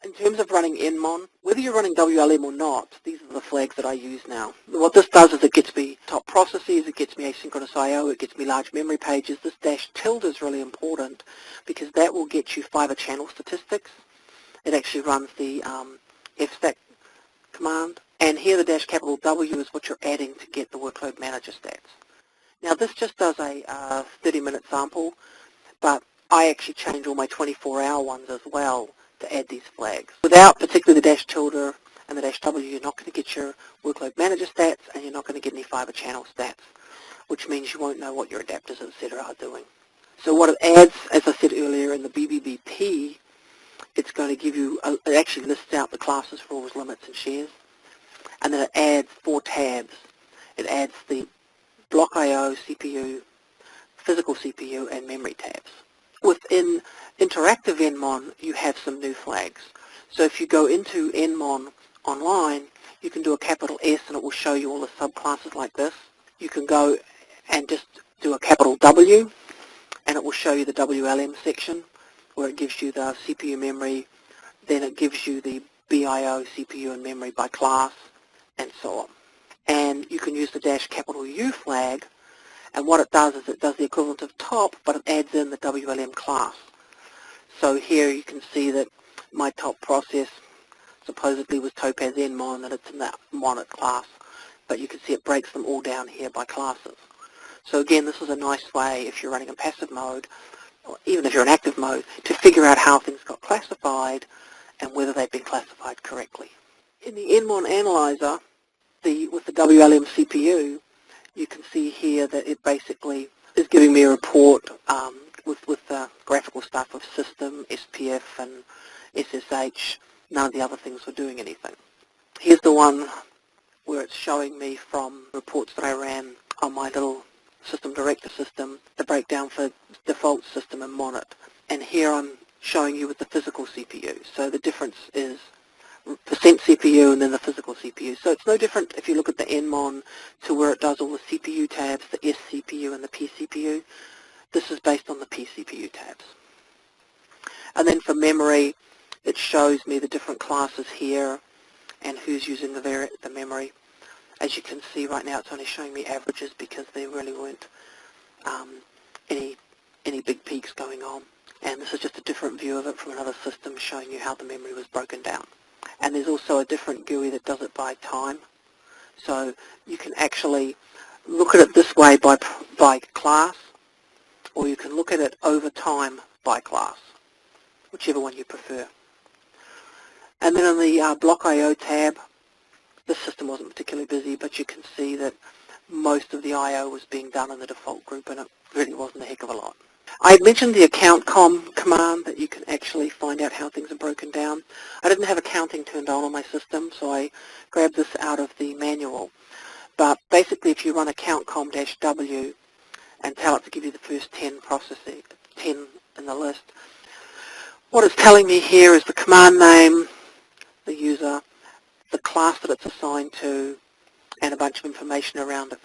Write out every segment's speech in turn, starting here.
In terms of running NMON, whether you're running WLM or not, these are the flags that I use now. What this does is it gets me top processes, it gets me asynchronous I/O, it gets me large memory pages. This dash tilde is really important because that will get you fiber channel statistics. It actually runs the fstack command. And here the dash capital W is what you're adding to get the workload manager stats. Now this just does a 30-minute sample, but I actually change all my 24-hour ones as well to add these flags. Without particularly the dash tilde and the dash W, you're not going to get your workload manager stats and you're not going to get any fiber channel stats, which means you won't know what your adapters, etc. are doing. So what it adds, as I said earlier, in the BBBP, it's going to give you, it actually lists out the classes for all limits and shares, and then it adds 4 tabs. It adds the block I/O, CPU, physical CPU, and memory tabs. Within interactive NMON, you have some new flags. So if you go into NMON online, you can do a capital S and it will show you all the subclasses like this. You can go and just do a capital W and it will show you the WLM section where it gives you the CPU memory, then it gives you the BIO, CPU, and memory by class, and so on. And you can use the dash capital U flag, and what it does is it does the equivalent of top, but it adds in the WLM class. So here you can see that my top process supposedly was Topaz NMON, and it's in that monet class, but you can see it breaks them all down here by classes. So again, this is a nice way, if you're running in passive mode, or even if you're in active mode, to figure out how things got classified and whether they've been classified correctly. In the NMON analyzer, with the WLM CPU, you can see here that it basically is giving me a report with graphical stuff of system, SPF, and SSH. None of the other things were doing anything. Here's the one where it's showing me from reports that I ran on my little system director system, the breakdown for default system and monet. And here I'm showing you with the physical CPU. So the difference is percent CPU and then the physical CPU. So it's no different if you look at the NMON to where it does all the CPU tabs, the SCPU and the PCPU. This is based on the PCPU tabs. And then for memory, it shows me the different classes here and who's using the memory. As you can see right now, it's only showing me averages because there really weren't any big peaks going on. And this is just a different view of it from another system showing you how the memory was broken down. And there's also a different GUI that does it by time. So you can actually look at it this way by class, or you can look at it over time by class, whichever one you prefer. And then on the block I/O tab, this system wasn't particularly busy, but you can see that most of the I/O was being done in the default group, and it really wasn't a heck of a lot. I had mentioned the account.com command that you can actually find out how things are broken down. I didn't have accounting turned on my system, so I grabbed this out of the manual. But basically, if you run account.com-w and tell it to give you the first 10 processing, 10 in the list, what it's telling me here is the command name, the user, the class that it's assigned to, and a bunch of information around it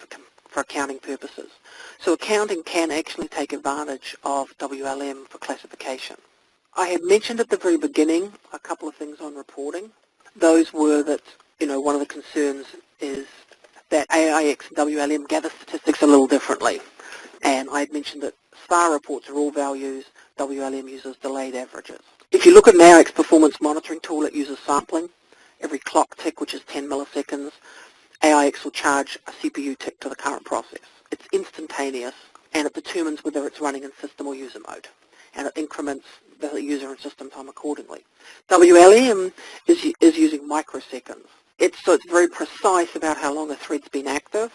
for accounting purposes. So accounting can actually take advantage of WLM for classification. I had mentioned at the very beginning a couple of things on reporting. Those were that, one of the concerns is that AIX and WLM gather statistics a little differently. And I had mentioned that SPA reports are all values, WLM uses delayed averages. If you look at an AIX performance monitoring tool, it uses sampling. Every clock tick, which is 10 milliseconds, AIX will charge a CPU tick to the current process. It's instantaneous, and it determines whether it's running in system or user mode, and it increments the user and system time accordingly. WLM is using microseconds. So it's very precise about how long a thread's been active,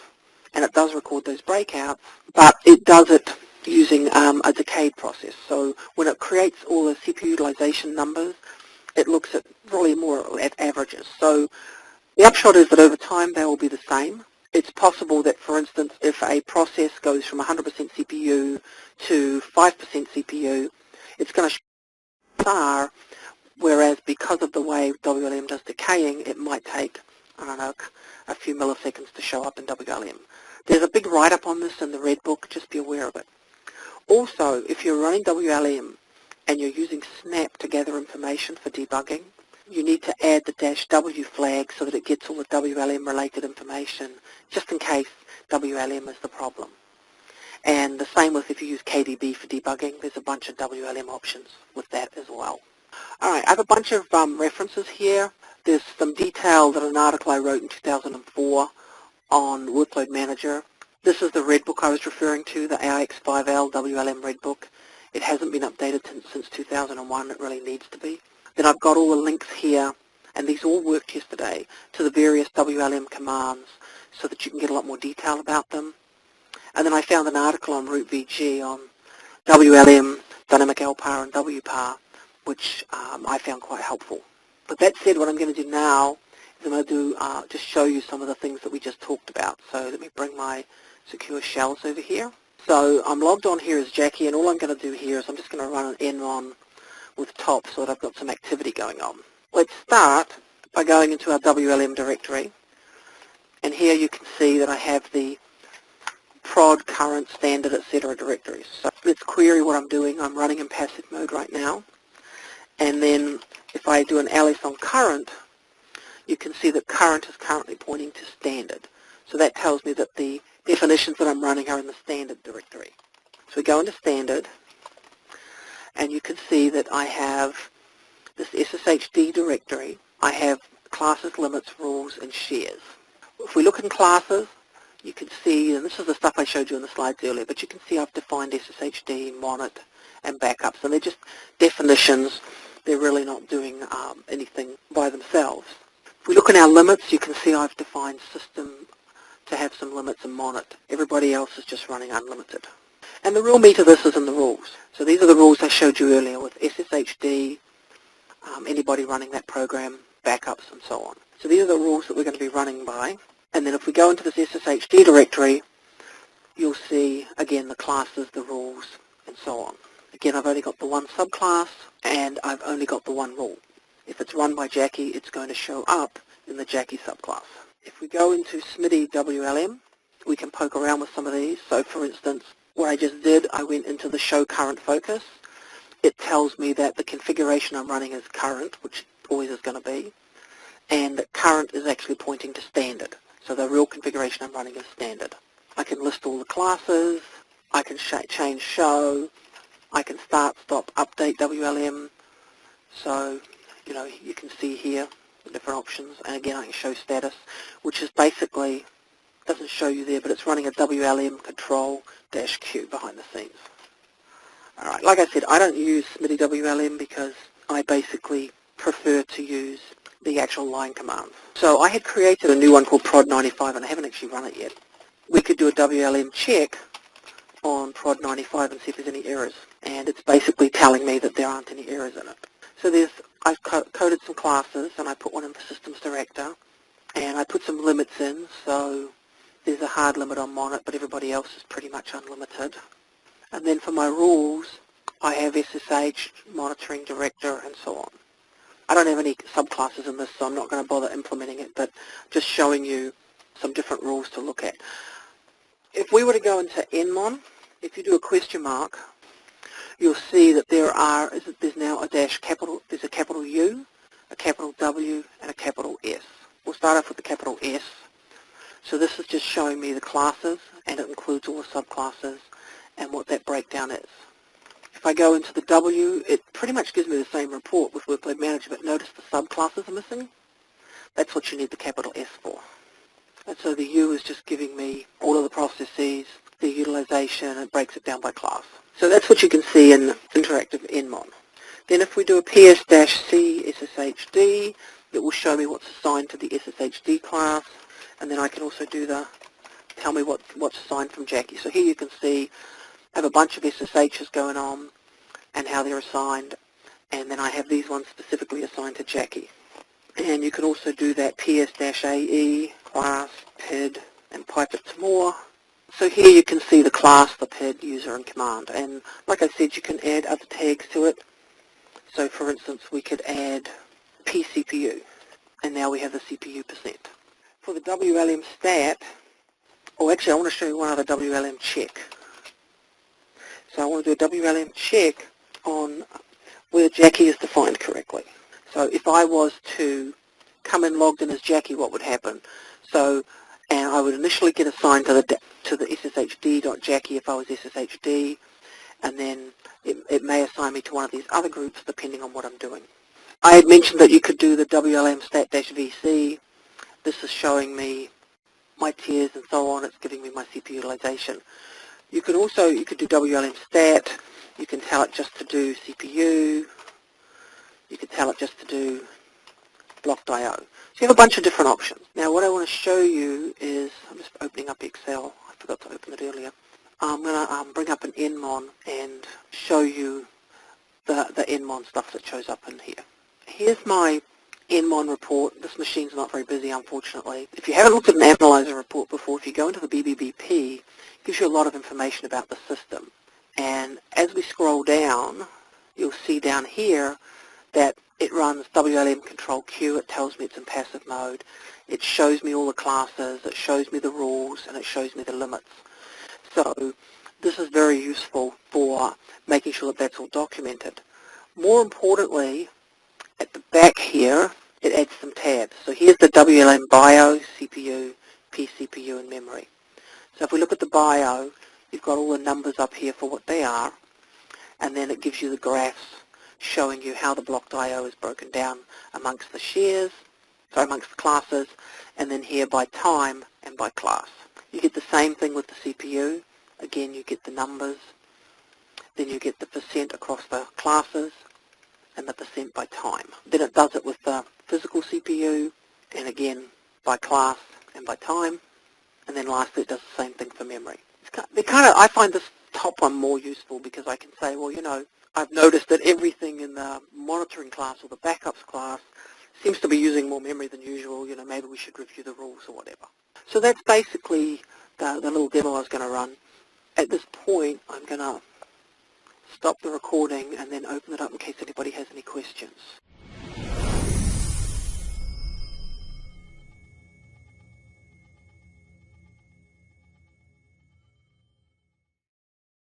and it does record those breakouts, but it does it using a decayed process. So when it creates all the CPU utilization numbers, it looks at really more at averages. So the upshot is that over time they will be the same. It's possible that, for instance, if a process goes from 100% CPU to 5% CPU, it's going to show SPA, whereas because of the way WLM does decaying, it might take, I don't know, a few milliseconds to show up in WLM. There's a big write-up on this in the Red Book, just be aware of it. Also, if you're running WLM and you're using Snap to gather information for debugging, you need to add the -W flag so that it gets all the WLM related information, just in case WLM is the problem. And the same with if you use KDB for debugging, there's a bunch of WLM options with that as well. Alright, I have a bunch of references here. There's some detail that an article I wrote in 2004 on Workload Manager. This is the Red Book I was referring to, the AIX5L WLM Red Book. It hasn't been updated since 2001. It really needs to be. Then I've got all the links here, and these all worked yesterday, to the various WLM commands so that you can get a lot more detail about them. And then I found an article on RootVG on WLM, Dynamic LPAR, and WPAR, which I found quite helpful. But that said, what I'm going to do now is I'm going to just show you some of the things that we just talked about. So let me bring my secure shells over here. So I'm logged on here as Jackie, and all I'm going to do here is I'm just going to run an NMON with top so that I've got some activity going on. Let's start by going into our WLM directory. And here you can see that I have the prod, current, standard, etc. directories. So let's query what I'm doing. I'm running in passive mode right now. And then if I do an ls on current, you can see that current is currently pointing to standard. So that tells me that the definitions that I'm running are in the standard directory. So we go into standard, and you can see that I have this SSHD directory. I have classes, limits, rules, and shares. If we look in classes, you can see, and this is the stuff I showed you in the slides earlier, but you can see I've defined SSHD, monet, and backups, and they're just definitions. They're really not doing anything by themselves. If we look in our limits, you can see I've defined system to have some limits and monet. Everybody else is just running unlimited. And the real meat of this is in the rules. So these are the rules I showed you earlier with SSHD, anybody running that program, backups, and so on. So these are the rules that we're going to be running by. And then if we go into this SSHD directory, you'll see, again, the classes, the rules, and so on. Again, I've only got the one subclass, and I've only got the one rule. If it's run by Jackie, it's going to show up in the Jackie subclass. If we go into SMIDI WLM, we can poke around with some of these. So, for instance, what I just did, I went into the show current focus. It tells me that the configuration I'm running is current, which always is going to be, and that current is actually pointing to standard. So the real configuration I'm running is standard. I can list all the classes, I can change show, I can start, stop, update WLM. So, you know, you can see here the different options. And again, I can show status, which is basically, doesn't show you there, but it's running a WLM control-Q behind the scenes. Alright, like I said, I don't use SMIDI WLM because I basically prefer to use the actual line commands. So I had created a new one called prod95, and I haven't actually run it yet. We could do a WLM check on prod95 and see if there's any errors. And it's basically telling me that there aren't any errors in it. So I've coded some classes, and I put one in for systems director, and I put some limits in. So there's a hard limit on monet, but everybody else is pretty much unlimited. And then for my rules, I have SSH, monitoring director, and so on. I don't have any subclasses in this, so I'm not going to bother implementing it, but just showing you some different rules to look at. If we were to go into NMON, if you do a question mark, you'll see that there's now there's a capital U, a capital W, and a capital S. We'll start off with the capital S. So this is just showing me the classes, and it includes all the subclasses and what that breakdown is. If I go into the W, it pretty much gives me the same report with Workload Manager, but notice the subclasses are missing. That's what you need the capital S for. And so the U is just giving me all of the processes, the utilization, and it breaks it down by class. So that's what you can see in interactive NMON. Then if we do a PS-C SSHD, it will show me what's assigned to the SSHD class, and then I can also do tell me what's assigned from Jackie. So here you can see I have a bunch of SSHs going on and how they're assigned, and then I have these ones specifically assigned to Jackie. And you can also do that PS-AE, class, PID, and pipe it to more. So here you can see the class, the PID, user, and command. And like I said, you can add other tags to it. So for instance, we could add pCPU, and now we have the CPU percent. For the WLM stat, actually I want to show you one other WLM check. So I want to do a WLM check on whether Jackie is defined correctly. So if I was to come in logged in as Jackie, what would happen? So, and I would initially get assigned to the SSHD.Jackie if I was SSHD, and then it may assign me to one of these other groups depending on what I'm doing. I had mentioned that you could do the WLM stat-VC. This is showing me my tiers and so on. It's giving me my CPU utilization. You could do WLM stat. You can tell it just to do CPU. You could tell it just to do blocked I/O. So you have a bunch of different options. Now what I want to show you is, I'm just opening up Excel. I forgot to open it earlier. I'm going to bring up an NMON and show you the NMON stuff that shows up in here. Here's my NMON report. This machine's not very busy, unfortunately. If you haven't looked at an analyzer report before, if you go into the BBBP, it gives you a lot of information about the system. And as we scroll down, you'll see down here that it runs WLM control Q. It tells me it's in passive mode. It shows me all the classes, it shows me the rules, and it shows me the limits. So this is very useful for making sure that that's all documented. More importantly, at the back here, it adds some tabs. So here's the WLM BIO, CPU, pCPU, and memory. So if we look at the BIO, you've got all the numbers up here for what they are, and then it gives you the graphs showing you how the blocked I/O is broken down amongst the shares, amongst the classes, and then here by time and by class. You get the same thing with the CPU. Again, you get the numbers, then you get the percent across the classes, and the percent by time. Then it does it with the physical CPU, and again by class and by time, and then lastly it does the same thing for memory. I find this top one more useful because I can say, well, you know, I've noticed that everything in the monitoring class or the backups class seems to be using more memory than usual. You know, maybe we should review the rules or whatever. So that's basically the little demo I was going to run. At this point, I'm going to stop the recording and then open it up in case anybody has any questions.